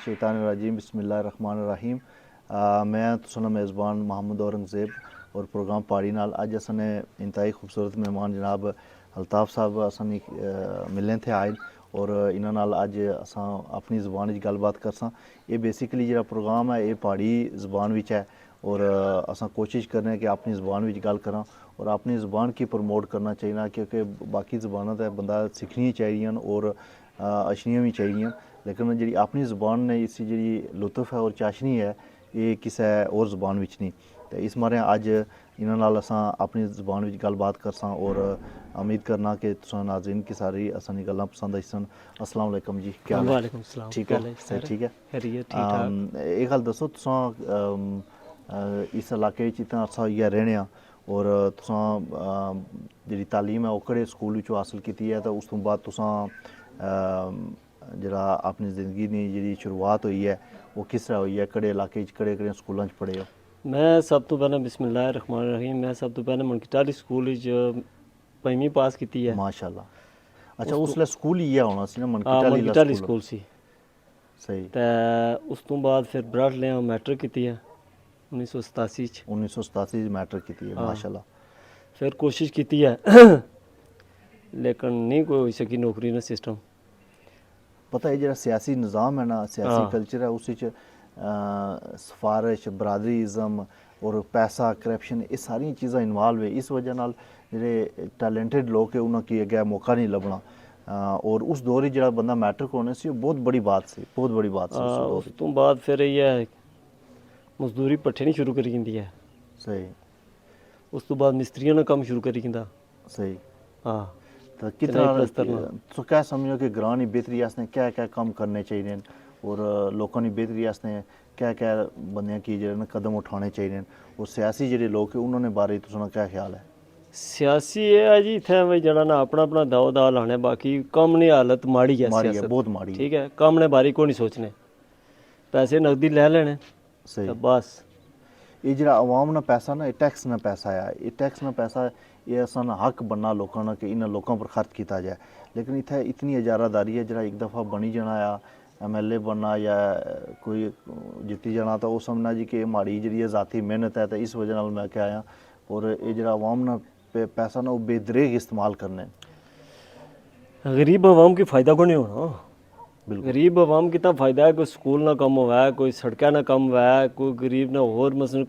मिनशैतानिर्रजीम बिस्मिल्लाहिर्रहमानिर्रहीम। मैं तुसां मेज़बान मोहम्मद औरंगज़ेब और प्रोग्राम पहाड़ी नाल अज असां इंतहाई खूबसूरत मेहमान जनाब अल्ताफ़ साहब असां मिलने थे आए और इन्हां नाल अज असां अपनी ज़बान च गलबात करसां। ये बेसिकली जेह्ड़ा प्रोग्राम है ये पहाड़ी ज़बान विच है और असां कोशिश करने कि अपनी ज़बान विच गल करां और अपनी ज़बान की प्रमोट करना चाहिए क्योंकि बाकी ज़बानां ते बंदा सिक्खनियां चाहिदियां और अच्छनियां भी चाहिदियां, लेकिन जी अपनी ज़बान ने इसी जी लुत्फ है और चाशनी है ये किसी होर ज़बान विच नहीं। तो इस मारे अज इन्हां नाल असां अपनी ज़बान विच गलबात करसां और उम्मीद करना कि तुसां नाज़रीन की सारी असां गल्लां पसंद आईसन। अस्सलाम वालेकुम जी, क्या हाल है? वालेकुम सलाम। ठीक हो? सही ठीक है। खैरियत ठीक ठाक। एक गल दसो, तुसां इस इलाके विच इतना अरसा होई गेआ रैह्ने आ और तुसां जेह्ड़ी तालीम है ओह् केह्ड़े स्कूल विचों हासल कीती है, तो उस तो बाद तुसां जेह्ड़ा अपनी ज़िंदगी दी जेह्ड़ी शुरुआत होई है वो किस तरह होई है, केह्ड़े इलाके च केह्ड़े स्कूलां च पढ़े हो? मैं सब तो पैह्लें बिस्मिल्लाहिर्रहमानिर्रहीम मैं सब तो पैह्लें मनकीटाली स्कूल च पंजवीं पास कीती है। माशाल्लाह। अच्छा, उस तो उसलै स्कूल इ'यै होना सी ना, हाँ मनकीटाली दा मनकीटाली स्कूल? स्कूल सी। सही। ते उस तो बाद फिर बराड़ले मैट्रिक कीती है 1987 च। 1987 च मैट्रिक कीती है, हाँ माशाल्लाह। फिर कोशिश कीती है लेकिन नहीं कोई होई सकी नौकरी ना सिस्टम। पता है जेह्ड़ा सियासी निज़ाम है ना, सियासी हाँ कल्चर है उस च सफारश, बरादरीज़म और पैसा, करप्शन ये सारियां चीज़ां इन्वाल्व है। इस वजह नाल जेह्ड़े टैलेंटेड लोग है उन्हें अग्गें मौका नहीं लभना और उस दौर च जेह्ड़ा बंदा मैट्रिक होने सी बहुत बड़ी बात सी, बहुत बड़ी बात सी उस दौर उस च। तो बाद फिर इ'यै मजदूरी भट्ठे नहीं शुरू करी दिंदी है। सही उस तो बाद मिस्त्रियों ने कम्म शुरू करी दिंदा। सही। हाँ तो कितना चनाई प्लस्तर ना तुस क्या समझो कि ग्रां दी बेहतरी आस्तै क्या क्या कम्म करने चाहिए और लोगों की बेहतरी आस्तै क्या क्या बंदे की जेह्ड़े कदम उठाने चाहिए और सियासी जेह्ड़े लोग उन्होंने बारे तुसें क्या ख्याल है? सियासी एह् है जी इत्थै भाई जेह्ड़ा ना अपना अपना दाव दाव लाने, बाकी कम्म ने हालत माड़ी है माड़ी है, सियासत। बहुत माड़ी है। ठीक है, कम्म ने बारी को नहीं सोचने, पैसे नकदी ले लेने सही। तो बस। ये जेह्ड़ा अवाम ना पैसा ना, ये टैक्स ना पैसा है, ये टैक्स ना पैसा ये असां हक बनना लोगों ना कि इन्हां लोगों पर खर्च किया जाए, लेकिन इत्थै इतनी इजारादारी है जेह्ड़ा एक दफ़ा बनी जाना या MLA बनना या कोई जित्ती जाना तो वो समझना जी कि माड़ी जी ज़ाती मेहनत है, तो इस वजह नाल मैं क्या आया और ये जेह्ड़ा अवाम ना पैसा ना वो बेदरेग इस्तेमाल करने। गरीब आवाम की फ़ायदा को नहीं होना। बिल्कुल गरीब आवाम कितना फ़ायदा है, कोई स्कूल ना कम हुआ है, कोई सड़कें ना कम हुआ है, कोई गरीब ना होर मसन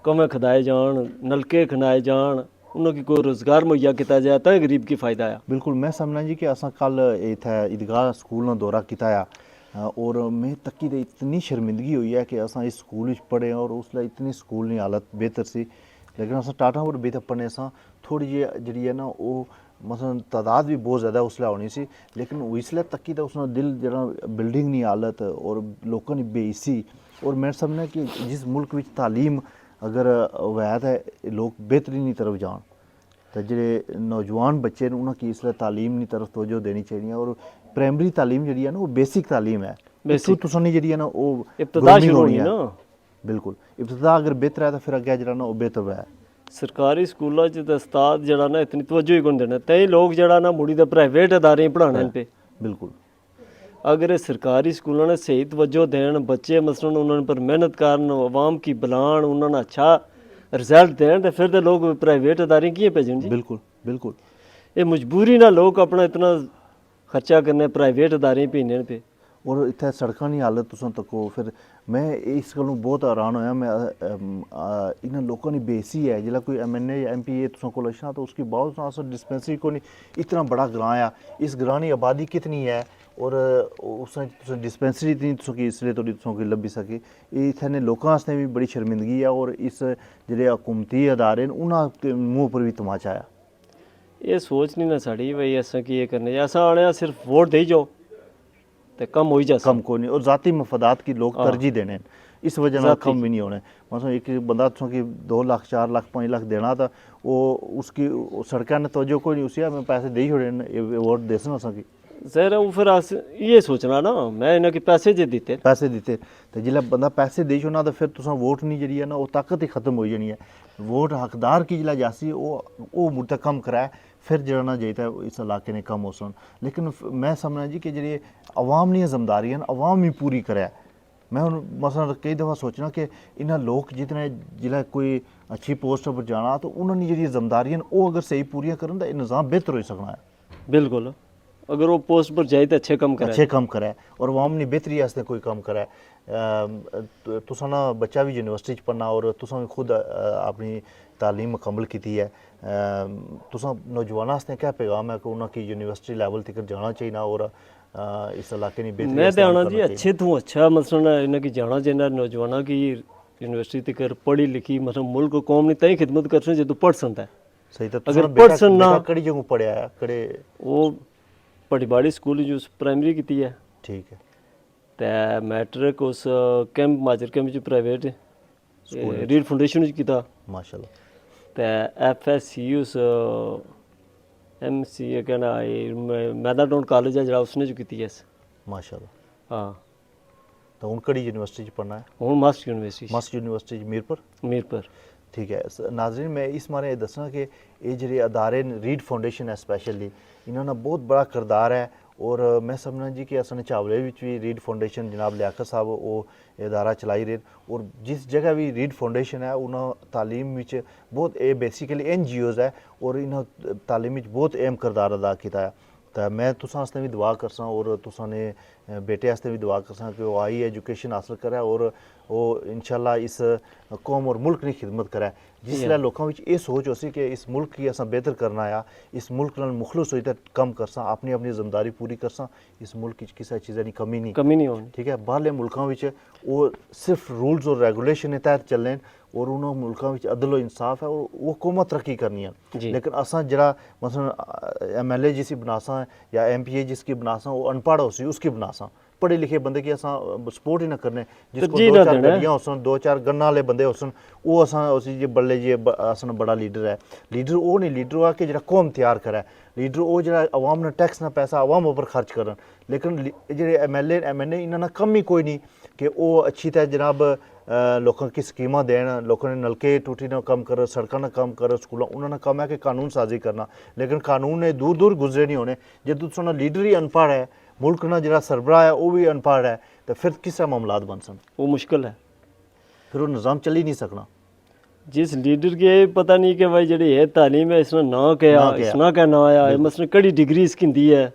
कमें खदाए जान, नलके खनाए जान, उन्होंने कोई रोज़गार मुहैया किया जाए तो गरीब की फ़ायदा है। बिल्कुल। मैं समझना जी कि असां कल इत्थै ईदगाह स्कूल ना दौरा किया और मैं तक्की ते इतनी शर्मिंदगी हुई है कि असां इस स्कूल च पढ़े और उसलै इतनी स्कूल दी हालत बेहतर सी, लेकिन असां टाटा पर बेहतर पढ़ने सां थोड़ी जी जेह्ड़ी है ना वो मसलन तादाद भी बहुत ज़्यादा उसलै होनी सी, लेकिन इसलै तक्की ते उसने दिल जेह्ड़ा बिल्डिंग दी हालत और लोगों की बेइज्जती और मैं समझना कि जिस मुल्क विच तालीम अगर वै ते लोग बेहतरी दी तरफ जान तो जेह्ड़े नौजवान बच्चे न उ'नेंगी इसलै तालीम दी तरफ तवज्जो देनी चाहिदी और प्राइमरी तालीम जेह्ड़ी है ना वो बेसिक तालीम है, इत्थूं बेसिक तुसें जेह्ड़ी है ना ओह् इब्तदा ग्रोमिंग शुरू होनी होनी है। ना। बिल्कुल, इब्तदा अगर बेहतर है तो फिर अग्गें जेह्ड़ा ना ओह् बेहतर है। सरकारी स्कूलों च ते उस्ताद जेह्ड़ा ना इतनी तवज्जो ही कोनी देने, ताईं लोग जेह्ड़ा ना मुड़ी ते प्राइवेट अदारें पढ़ाने पे। बिल्कुल अगर ये सरकारी स्कूलों ने सही तवज्जो देन, बच्चे मसलन उन्होंने पर मेहनत करन, आवाम की बुलान, उन्होंने अच्छा रिजल्ट देन, तो फिर तो लोग प्राइवेट अदारें कि'यां भेजन जी। बिल्कुल बिल्कुल। ये मजबूरी ना लोग अपना इतना खर्चा करने प्राइवेट अदारें भेजने पे। और इत्थै सड़कां दी हालत तुसें तक्को, फिर मैं इस गल्लों बहुत हैरान होया मैं इन्हां लोगों की बेइज्जती है जेल्लै कोई MNA या MP तुसें कोल अच्छा तो उसकी बहुत अस डिस्पेंसरी को नहीं, इतना बड़ा ग्रां है, इस ग्रां की आबादी कितनी है और उसमें तुसें डिस्पेंसरी नहीं तुसें इसलिए थोड़ी तुसें लब्भी सके, ये इत्थै ने लोगों आस्तै भी बड़ी शर्मिंदगी है और इस जेह्ड़े हुकूमती अदारे न उन्हां मूंह पर भी तमाचा आया। ये सोच नहीं ना साड़ी भाई असा कि ये करने असा आने सिर्फ वोट दे जाओ तो कम हो ही जा कम को नहीं और ज़ाती मफादात की लोग हाँ तरजीह देने, इस वजह नाल जाती कम भी नहीं होने। मतलब एक बंदा तुसें कि 2 लाख 4 लाख 5 लाख देना तो वो उसकी सड़कें ने तवज्जो कोई नहीं, उसी मैं पैसे दे छोड़े वोट देसन असां की सर वो फिर अस ये सोचना ना मैं इन्हें कि पैसे जे दिते पैसे दिते तो जिसलै बंदा पैसे देई छोड़ना तो फिर तुसें वोट नहीं जेह्ड़ी है ना वो ताकत ही खत्म हो जानी है। वोट हकदार की जिसलै जासी ओह् मुड़दा कम्म कराए फिर जेह्ड़ा ना जाइता इस इलाके ने कम्म हो सन, लेकिन मैं समझना जी कि जेह्ड़ी अवाम दियां जिम्मेदारियां न अवाम ही पूरी करै मैं हूँ मसलन कई दफ़ा सोचना कि इन्हें लोग जितने जिला कोई अच्छी पोस्ट पर जाना तो उन्होंने जी जिम्मेदारियां वो अगर सही पूरियां करन तो निज़ाम बेहतर हो सकना है। बिल्कुल, अगर वो पोस्ट पर जाए तो अच्छे कम करे, अच्छे कम करे और अवाम की बेहतरी वास्ते कोई कम करे। तुसा ना बच्चा भी यूनिवर्सिटी पढ़ना और तुसा भी खुद अपनी तालीम मुकम्मल की है, तुसा नौजवान आस्ते क्या पैगाम है कि उन्होंने यूनिवर्सिटी लेवल तक जाना चाहिए और इस इलाके की बेहतरी मैं वास्ते तो काम आना करना जी चाहिए। अच्छे तो अच्छा मसलन इन्हें की जाना चाहिए नौजवानों की यूनिवर्सिटी तक पढ़ी लिखी मतलब मुल्क को कौम ने तई खिदमत कर सकते जो पढ़ सकता है। सही तो अगर तुसा पढ़ बेटा सकना बेटा कड़ी जगह पढ़िया है कड़े वो पटिबाड़ी स्कूल जो प्राइमरी की है ठीक है ते मैट्रिक उस कैंप माजर कैंप च प्राइवेट रीड फाउंडेशन किया माशाल्लाह ते FSC उस MCA क्या ना मैदाटाउन कॉलेज है जरा उसने जो की है माशाल्लाह। हाँ तो हूँ कड़ी यूनिवर्सिटी पढ़ना है? हूँ must university must university Mirpur. Mirpur ठीक है नाजरीन मैं इस मारे ये दसना कि ये जो अदारे रीड फाउंडेशन है स्पैशली इन्होंने बहुत बड़ा किरदार है और मैं समझना जी कि असने चावले भी रीड फाउंडेशन जनाब लियाकत साहब वो इदारा चलाई रहे और जिस जगह भी रीड फाउंडेशन है उन्होंने तालीम विच बहुत ये बेसिकली NGOs है और इन्होंने तालीम विच बहुत अहम किरदार अदा किया है। तो मैं तुसां आस्ते भी दुआ करसा और तुसां ने बेटे आस्ते भी दुआ करसा कि वो आई एजुकेशन हासिल करे और वो इंशाल्लाह इस कौम और मुल्क की खिदमत करे जिसलै लोगों विच ये सोच होसी कि इस मुल्क की असां बेहतर करना आ इस मुल्क नाल मुखलस होई ते कम करसा अपनी अपनी जिम्मेदारी पूरी करसा इस मुल्क विच किसी चीज़ा की कमी नहीं होनी ठीक है। बाहरले मुल्कों विच वो सिर्फ रूल्स और रेगुलेशन के तहत चलने और उन्होंने मुल्कों में अदल व इंसाफ है और वो हुकूमत तरक्की करनी है लेकिन असा जरा मसलन MLA जिसकी बनासा या MPA जिसकी बनासा वो अनपढ़ हो सी उसकी बनासा पढ़े लिखे बंदे की असा सपोर्ट ही ना करने जिसको दो चार गड्डियां होसन दो चार गन्ना वाले बंदे होसन वो असा उसी जे बल्ले जे असन बड़ा लीडर है लीडर वो नहीं लीडर हुआ कि जरा कौम तैयार करे लीडर वो जरा अवाम ने टैक्स ना पैसा अवाम ऊपर खर्च करन लेकिन जे MLA MNA इन्होंने कम ही कोई नहीं कि वो अच्छी तरह जनाब लोगों की स्कीमां देन लोगों ने नलके टूटी ना कम कर सड़कों ना कम कर स्कूलों उन्होंने कम है कि कानून साजी करना लेकिन कानून ने दूर दूर गुजरे नहीं होने जो तुम लीडर ही अनपढ़ है मुल्क ना जरा सरबराह है वो भी अनपढ़ है तो फिर किस तरह मामलात बन सन वो मुश्किल है फिर वो निज़ाम चल ही नहीं सकना। जिस लीडर के ये पता नहीं कि भाई जड़ी है तालीम है इसने ना क्या इसना क्या ना आया मसलन कड़ी डिग्री इसकी दी है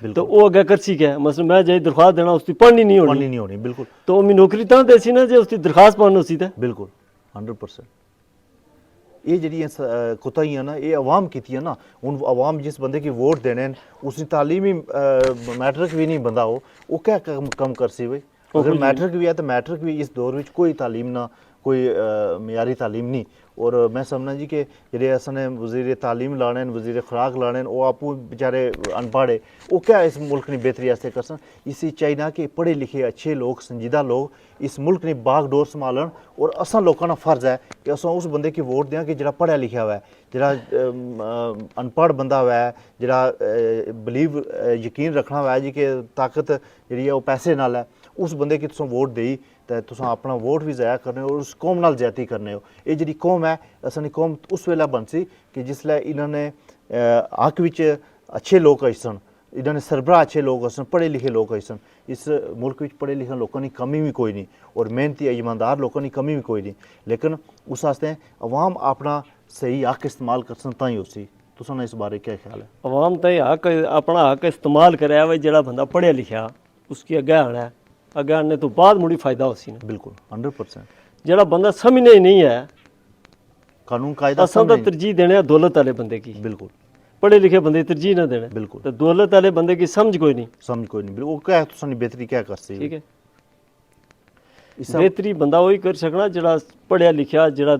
तो वो अगर कर सी क्या मसलन मैं जाए दरख्वास्त देना उसकी पढ़नी नहीं होनी बिल्कुल तो मैं नौकरी तां देसी ना जो उसकी दरख्वास्त पानी उसी ते बिल्कुल 100%। ये जी कोताहियां ना ये अवाम की है ना हूँ अवाम जिस बंदे की वोट देने उसकी तालीमी मैट्रिक भी नहीं बंदा हो वो क्या कम कर सी भाई अगर मैट्रिक भी है तो मैट्रिक भी इस दौर में कोई तालीम ना कोई मयारी तालीम नहीं और मैं समझना जी कि जे असने वजीर तालीम लाने वजीर खुराक लाने वो आपू बेचारे अनपढ़ वो क्या इस मुल्क की बेहतरी वास्ते कर सन इसी चाहिए कि पढ़े लिखे अच्छे लोग संजीदा लोग इस मुल्क की बागडोर संभालन और असा लोगों का फर्ज है कि अस उस बंदे की वोट दें कि जरा पढ़िया लिखा हुआ है जरा अनपढ़ बंदा हुआ है जरा बिलीव यकीन रखना हुआ है जी कि ताकत जी है वो पैसे नाल है उस बंदे की तुम वोट देई तो तुम अपना वोट भी ज़ाया करने और उस कौम नाल ज्यादती करने हो ये जी कौम है असानी कौम उस वेला बन सी कि जिसलै इन्होंने हक विच अच्छे लोग आई सन इन्होंने सरबराह अच्छे लोग सन पढ़े लिखे लोग आई सन इस मुल्क विच पढ़े लिखे लोगों की कमी भी कोई नहीं और मेहनती ईमानदार लोगों की कमी भी कोई नहीं लेकिन उस वास्ते अवाम अपना सही हक इस्तेमाल कर सन तां ही उसी तुसां इस बारे क्या ख्याल है? अवाम तो हक अपना हक इस्तेमाल करे भाई जरा बंदा पढ़िया लिखा उसकी अगे आना है अगे आने तो बाद मुड़ी फायदा हो सी बिल्कुल 100%। जरा बंदा समझने ही नहीं है कानून कायदा असा तो तरजीह देने दौलत वाले बंदे की बिल्कुल पढ़े लिखे बंदे तरजीह ना देने बिल्कुल तो दौलत वाले बंदे की समझ कोई नहीं वो क्या तुसां बेहतरी क्या कर सी ठीक है बेहतरी बंदा वही कर सकना जरा पढ़िया लिखा जरा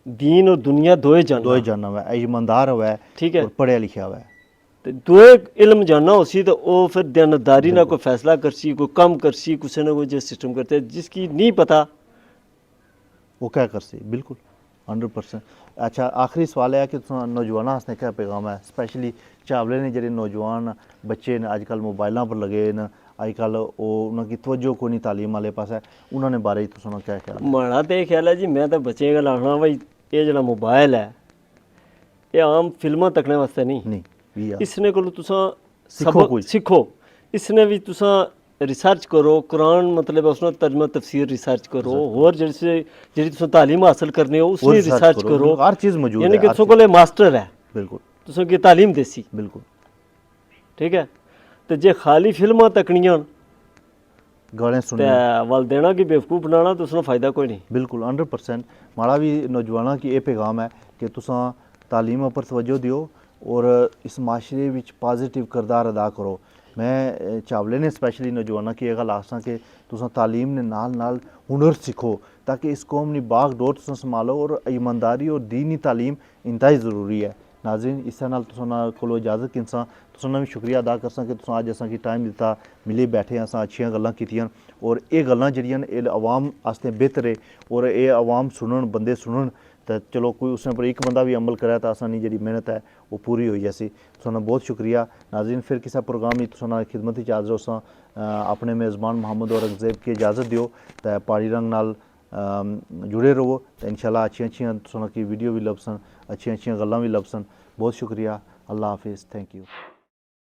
दीन और दुनिया दोए जाना हुआ है ईमानदार हुआ है ठीक है और पढ़िया लिखा हुआ है तो दोए इल्म जानना उसी तो वो फिर दयानतदारी ना कोई फैसला कर सी कोई कम कर सी कुछ ना कोई जो सिस्टम करते जिसकी नहीं पता वो क्या कर सी बिल्कुल 100%। अच्छा आखिरी सवाल है कि नौजवान आस्ते क्या पैगाम है स्पैशली चावले ने जेह्ड़े नौजवान बच्चे ने अजकल मोबाइलों पर लगे न अजकल उन्होंने तवज्जो कोई नहीं तालीम वाले पास है उन्होंने बारे तुम क्या ख्याल? माड़ा तो यह ख्याल है जी मैं तो बच्चे गल आखना भाई ये जो मोबाइल है ये आम फिल्मां तकने वास्ते नहीं भी इसने को तुसा सबक सीखो इसने भी तुसा रिसर्च करो कुरान मतलब उसने तर्जमा तफसीर रिसर्च करो और जैसे ਜਿਹੜੀ ਤੁਸੀਂ ਤਾਲੀਮ ਹਾਸਲ ਕਰਨੀ ਹੋ ਉਸ ਉਹ ਦੀ research ਰਿਸਰਚ ਕਰੋ, ਕਰੋ ਹਰ ਚੀਜ਼ ਮੌਜੂਦ ਯਾਨੀ ਹੈ, ਕਿ ਹਰ ਤੁਸੀਂ ਕੋਲੇ ਮਾਸਟਰ ਹੈ ਬਿਲकुल ਤੁਸੀਂ ਕੀ ਤਾਲੀਮ ਦੇਸੀ ਬਿਲकुल ਠੀਕ ਹੈ ਤੇ ਜੇ ਖਾਲੀ ਫਿਲਮਾਂ ਤੱਕਣੀਆਂ ਗਾਣੇ ਤੇ ਸੁਣਨੇ ਵੱਲ ਦੇਣਾ ਕਿ ਬੇਵਕੂਫ ਬਣਾਉਣਾ ਤਾਂ ਉਸਨੂੰ ਫਾਇਦਾ ਕੋਈ ਨਹੀਂ बिल्कुल 100% माड़ा भी नौजवानों की ये पैगाम है कि तुसा तालीम पर तवज्जो दियो और इस माशरे विच पॉजिटिव किरदार अदा करो। मैं चावले ने स्पैशली नौजवानों की ये गल आखसां कि तुसा तालीम ने नाल हुनर सीखो ताकि इस कौम नी बाग डोर तुसा संभालो और ईमानदारी और दीनी तालीम इंतहाई ज़रूरी है। नाज़रीन इस नाल तुसां कोलों इजाज़त किंसा तुसां भी शुक्रिया अदा करसां कि तुसां अज असां की टाइम दिता मिली बैठे असां अच्छियां गल्लां कीतियां और ये गल्लां जेह्ड़ियां न एह् अवाम आस्ते बेहतर है और ये अवाम सुनन बंदे सुनन तो चलो कोई उसने पर एक बंदा भी अमल करे तो असानी जी मेहनत है वो पूरी हो जैसी तुसां बहुत शुक्रिया। नाज़रीन फिर किसी प्रोग्राम में तुसां खिदमत च हाज़र होसां अपने मेज़बान मोहम्मद औरंगज़ेब की इजाज़त दियो तो पहाड़ी रंग नाल जुड़े रहो तो इंशाल्लाह अच्छियां तुसां की वीडियो भी लभसन अच्छियां गल्लां भी लभसन। बहुत शुक्रिया। अल्लाह हाफिज़। Thank you.